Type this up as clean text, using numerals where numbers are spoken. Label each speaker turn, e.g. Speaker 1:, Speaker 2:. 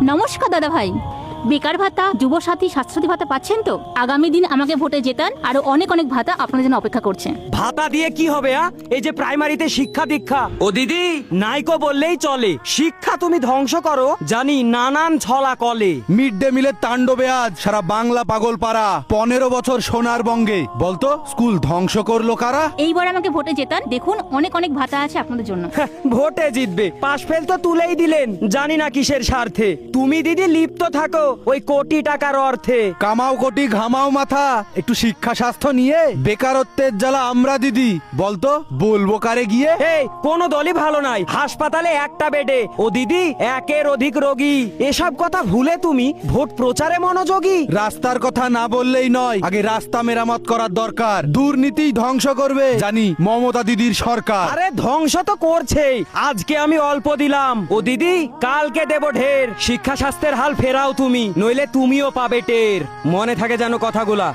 Speaker 1: নমস্কার দাদা ভাই, বেকার ভাতা, যুবসাথী, স্বাস্থ্যসাথী ভাতা পাচ্ছেন তো? আগামী দিন আমাকে ভোটে জেতান, আরো অনেক অনেক ভাতা আপনাদের জন্য অপেক্ষা করছে।
Speaker 2: ভাতা দিয়ে কি হবে? এই যে প্রাইমারিতে শিক্ষা দীক্ষা, ও দিদি নাইকো বললেই চলে। শিক্ষা তুমি ধ্বংস করো জানি, নানান ছলা কলে।
Speaker 3: মিড ডে মিলের তাণ্ডবে আজ সারা বাংলা পাগল পাড়া। 15 বছর সোনার বঙ্গে, বলতো স্কুল ধ্বংস করলো কারা?
Speaker 1: এইবার আমাকে ভোটে জেতান, দেখুন অনেক অনেক ভাতা আছে আপনাদের জন্য।
Speaker 2: ভোটে জিতবে, পাশ ফেল তো তুলেই দিলেন, জানি না কিসের স্বার্থে। তুমি দিদি লিপ্ত থাকো ওই কোটি টাকার অর্থে।
Speaker 3: কামাও কোটি ঘামাও মাথা, একটু শিক্ষা স্বাস্থ্য নিয়ে। বেকারত্বের জ্বালা আমরা দিদি, বলতো বলবো কারে গিয়ে?
Speaker 2: এই কোন দলই ভালো নাই, হাসপাতালে একটা বেডে ও দিদি একের অধিক রোগী। এসব কথা ভুলে তুমি ভোট প্রচারে মনোযোগী।
Speaker 3: রাস্তার কথা না বললেই নয়, আগে রাস্তা মেরামত করার দরকার। দুর্নীতি ধ্বংস করবে জানি মমতা দিদির সরকার।
Speaker 2: আরে ধ্বংস তো করছেই। আজকে আমি অল্প দিলাম ও দিদি, কালকে দেব ঢের। শিক্ষা স্বাস্থ্যের হাল ফেরাও তুমি, নইলে তুমিও পাবে টের। মনে থাকে যেন কথাগুলা।